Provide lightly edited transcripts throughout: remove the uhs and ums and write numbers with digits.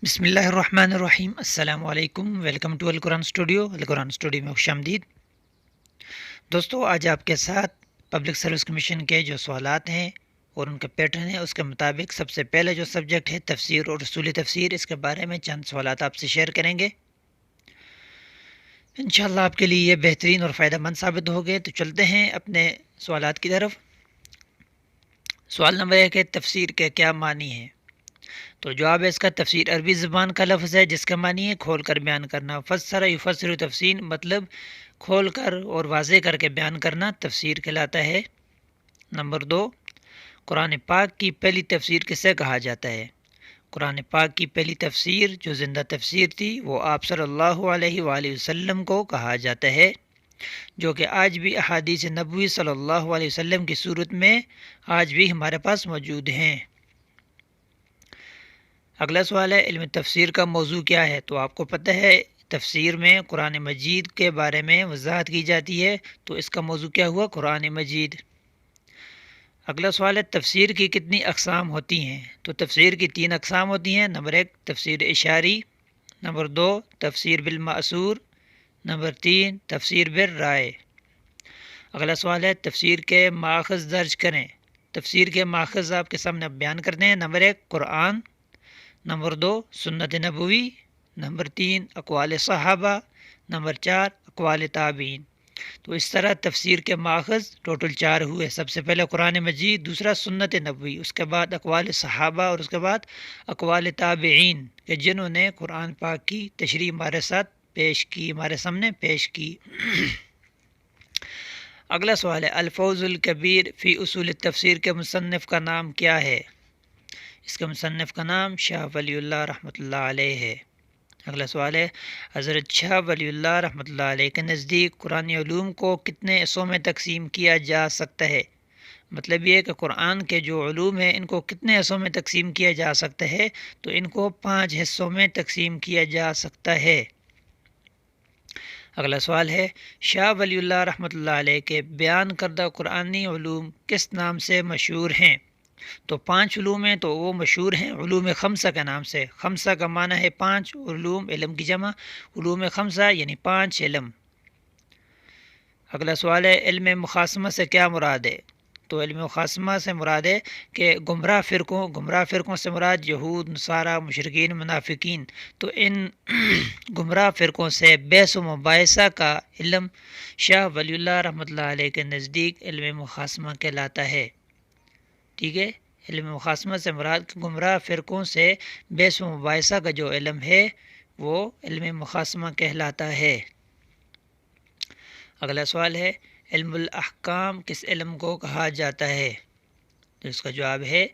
بسم اللہ الرحمن الرحیم۔ السلام علیکم، ویلکم ٹو القرآن اسٹوڈیو۔ القرآن اسٹوڈیو میں خوش آمدید۔ دوستو، آج آپ کے ساتھ پبلک سروس کمیشن کے جو سوالات ہیں اور ان کا پیٹرن ہے، اس کے مطابق سب سے پہلے جو سبجیکٹ ہے تفسیر اور اصول تفسیر، اس کے بارے میں چند سوالات آپ سے شیئر کریں گے۔ انشاءاللہ آپ کے لیے یہ بہترین اور فائدہ مند ثابت ہوگے۔ تو چلتے ہیں اپنے سوالات کی طرف۔ سوال نمبر 1 ہے، تفسیر کے کیا معنی ہیں؟ تو جواب ہے اس کا، تفسیر عربی زبان کا لفظ ہے جس کا معنی ہے کھول کر بیان کرنا۔ فسر یفسر تفسیر مطلب کھول کر اور واضح کر کے بیان کرنا تفسیر کہلاتا ہے۔ نمبر 2، قرآن پاک کی پہلی تفسیر کسے کہا جاتا ہے؟ قرآن پاک کی پہلی تفسیر جو زندہ تفسیر تھی وہ آپ صلی اللہ علیہ وآلہ وسلم کو کہا جاتا ہے، جو کہ آج بھی احادیث نبوی صلی اللہ علیہ وسلم کی صورت میں آج بھی ہمارے پاس موجود ہیں۔ اگلا سوال ہے، علم تفسیر کا موضوع کیا ہے؟ تو آپ کو پتہ ہے تفسیر میں قرآن مجید کے بارے میں وضاحت کی جاتی ہے، تو اس کا موضوع کیا ہوا؟ قرآن مجید۔ اگلا سوال ہے، تفسیر کی کتنی اقسام ہوتی ہیں؟ تو تفسیر کی 3 اقسام ہوتی ہیں۔ نمبر 1 تفسیر اشاری، نمبر 2 تفسیر بالمأثور، نمبر 3 تفسیر بالرائے۔ اگلا سوال ہے، تفسیر کے ماخذ درج کریں۔ تفسیر کے ماخذ آپ کے سامنے بیان کرتے ہیں۔ نمبر 1 قرآن، نمبر 2 سنت نبوی، نمبر 3 اقوال صحابہ، نمبر 4 اقوال تابعین۔ تو اس طرح تفسیر کے ماخذ ٹوٹل 4 ہوئے۔ سب سے پہلے قرآن مجید، دوسرا سنت نبوی، اس کے بعد اقوال صحابہ، اور اس کے بعد اقوال تابعین کہ جنہوں نے قرآن پاک کی تشریح ہمارے ساتھ پیش کی، ہمارے سامنے پیش کی۔ اگلا سوال ہے، الفوز الکبیر فی اصول التفسیر کے مصنف کا نام کیا ہے؟ اس کے مصنف کا نام شاہ ولی اللہ رحمۃ اللہ علیہ ہے۔ اگلا سوال ہے، حضرت شاہ ولی اللہ رحمۃ اللہ علیہ کے نزدیک قرآن علوم کو کتنے حصوں میں تقسیم کیا جا سکتا ہے؟ مطلب یہ ہے کہ قرآن کے جو علوم ہیں ان کو کتنے حصوں میں تقسیم کیا جا سکتا ہے؟ تو ان کو 5 حصوں میں تقسیم کیا جا سکتا ہے۔ اگلا سوال ہے، شاہ ولی اللہ رحمۃ اللہ علیہ کے بیان کردہ قرآنی علوم کس نام سے مشہور ہیں؟ تو 5 علوم ہیں، تو وہ مشہور ہیں علوم خمسہ کے نام سے۔ خمسہ کا معنی ہے 5، علوم علم کی جمع، علوم خمسہ یعنی 5 علم۔ اگلا سوال ہے، علم مخاصمہ سے کیا مراد ہے؟ تو علم مخاصمہ سے مراد ہے کہ گمراہ فرقوں سے مراد یہود، نصارہ، مشرکین، منافقین، تو ان گمراہ فرقوں سے بحث و مباحثہ کا علم شاہ ولی اللہ رحمۃ اللہ علیہ کے نزدیک علم مخاصمہ کہلاتا ہے۔ ٹھیک ہے، علم مخاصمہ سے مراد گمراہ فرقوں سے بحث و مباحثہ کا جو علم ہے وہ علم مخاصمہ کہلاتا ہے۔ اگلا سوال ہے، علم الاحکام کس علم کو کہا جاتا ہے؟ تو اس کا جواب ہے،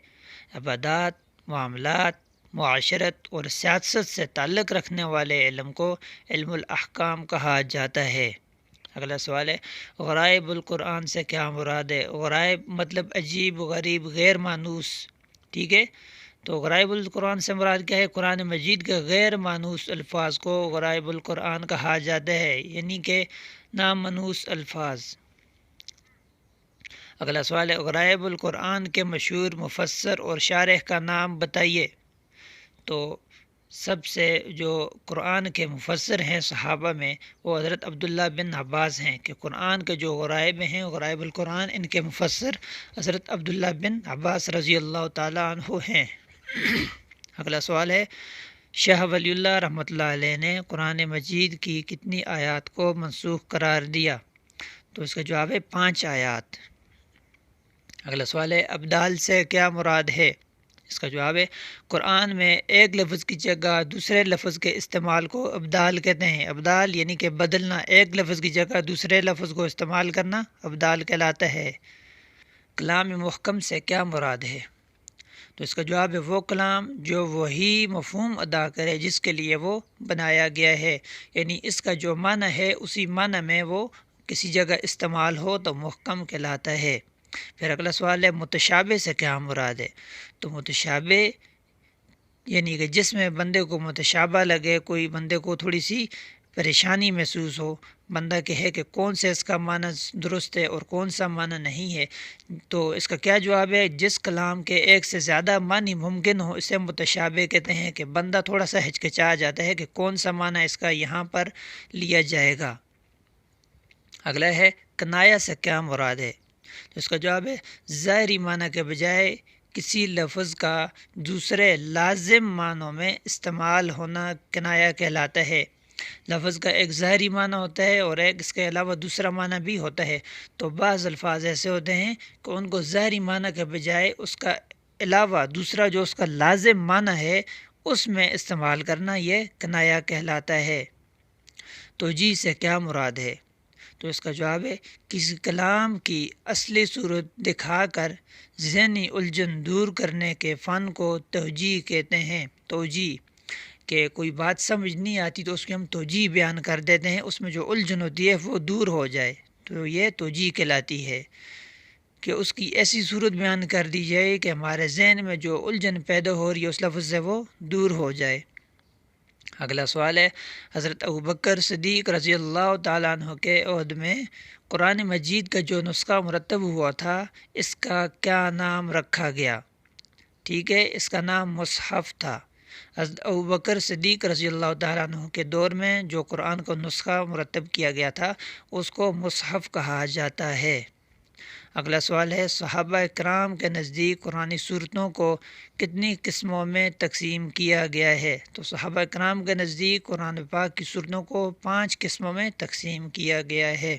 عبادات، معاملات، معاشرت اور سیاست سے تعلق رکھنے والے علم کو علم الاحکام کہا جاتا ہے۔ اگلا سوال ہے، غرائب القرآن سے کیا مراد ہے؟ غرائب مطلب عجیب، غریب، غیر مانوس۔ ٹھیک ہے، تو غرائب القرآن سے مراد کیا ہے؟ قرآن مجید کے غیر مانوس الفاظ کو غرائب القرآن کہا جاتا ہے، یعنی کہ نامانوس الفاظ۔ اگلا سوال ہے، غرائب القرآن کے مشہور مفسر اور شارح کا نام بتائیے۔ تو سب سے جو قرآن کے مفسر ہیں صحابہ میں، وہ حضرت عبداللہ بن عباس ہیں کہ قرآن کے جو غرائب ہیں، غرائب القرآن، ان کے مفسر حضرت عبداللہ بن عباس رضی اللہ تعالیٰ عنہ ہیں۔ اگلا سوال ہے، شاہ ولی اللہ رحمۃ اللہ علیہ نے قرآن مجید کی کتنی آیات کو منسوخ قرار دیا؟ تو اس کا جواب ہے 5 آیات۔ اگلا سوال ہے، ابدال سے کیا مراد ہے؟ اس کا جواب ہے، قرآن میں ایک لفظ کی جگہ دوسرے لفظ کے استعمال کو ابدال کہتے ہیں۔ ابدال یعنی کہ بدلنا، ایک لفظ کی جگہ دوسرے لفظ کو استعمال کرنا ابدال کہلاتا ہے۔ کلام محکم سے کیا مراد ہے؟ تو اس کا جواب ہے، وہ کلام جو وہی مفہوم ادا کرے جس کے لیے وہ بنایا گیا ہے، یعنی اس کا جو معنی ہے اسی معنی میں وہ کسی جگہ استعمال ہو تو محکم کہلاتا ہے۔ پھر اگلا سوال ہے، متشابہ سے کیا مراد ہے؟ تو متشابہ یعنی کہ جس میں بندے کو متشابہ لگے، کوئی بندے کو تھوڑی سی پریشانی محسوس ہو، بندہ کہے کہ کون سے اس کا معنی درست ہے اور کون سا معنی نہیں ہے، تو اس کا کیا جواب ہے؟ جس کلام کے ایک سے زیادہ معنی ممکن ہو اسے متشابہ کہتے ہیں، کہ بندہ تھوڑا سا ہچکچا جاتا ہے کہ کون سا معنی اس کا یہاں پر لیا جائے گا۔ اگلا ہے کنایا سے کیا مراد ہے؟ تو اس کا جواب ہے ظاہری معنی کے بجائے کسی لفظ کا دوسرے لازم معنوں میں استعمال ہونا کنایا کہلاتا ہے۔ لفظ کا ایک ظاہری معنی ہوتا ہے اور ایک اس کے علاوہ دوسرا معنی بھی ہوتا ہے، تو بعض الفاظ ایسے ہوتے ہیں کہ ان کو ظاہری معنی کے بجائے اس کا علاوہ دوسرا جو اس کا لازم معنی ہے اس میں استعمال کرنا یہ کنایا کہلاتا ہے۔ توجیہ سے کیا مراد ہے؟ تو اس کا جواب ہے کسی کلام کی اصلی صورت دکھا کر ذہنی الجھن دور کرنے کے فن کو توجیہ کہتے ہیں۔ توجیہ کہ کوئی بات سمجھ نہیں آتی تو اس کی ہم توجیہ بیان کر دیتے ہیں، اس میں جو الجھن ہوتی ہے وہ دور ہو جائے، تو یہ توجیہ کہلاتی ہے کہ اس کی ایسی صورت بیان کر دی جائے کہ ہمارے ذہن میں جو الجھن پیدا ہو رہی ہے اس لفظ سے وہ دور ہو جائے۔ اگلا سوال ہے حضرت ابوبکر صدیق رضی اللہ تعالیٰ عنہ کے عہد میں قرآن مجید کا جو نسخہ مرتب ہوا تھا اس کا کیا نام رکھا گیا؟ ٹھیک ہے، اس کا نام مصحف تھا۔ حضرت ابوبکر صدیق رضی اللہ تعالیٰ عنہ کے دور میں جو قرآن کا نسخہ مرتب کیا گیا تھا اس کو مصحف کہا جاتا ہے۔ اگلا سوال ہے صحابہ کرام کے نزدیک قرآنی صورتوں کو کتنی قسموں میں تقسیم کیا گیا ہے؟ تو صحابہ کرام کے نزدیک قرآن پاک کی صورتوں کو 5 قسموں میں تقسیم کیا گیا ہے۔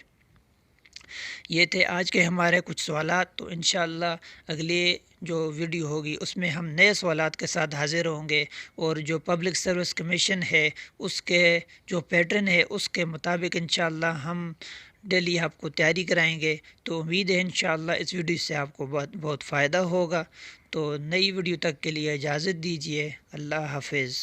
یہ تھے آج کے ہمارے کچھ سوالات، تو انشاءاللہ اگلی جو ویڈیو ہوگی اس میں ہم نئے سوالات کے ساتھ حاضر ہوں گے، اور جو پبلک سروس کمیشن ہے اس کے جو پیٹرن ہے اس کے مطابق انشاءاللہ ہم ڈیلی آپ کو تیاری کرائیں گے۔ تو امید ہے انشاءاللہ اس ویڈیو سے آپ کو بہت فائدہ ہوگا۔ تو نئی ویڈیو تک کے لیے اجازت دیجیے، اللہ حافظ۔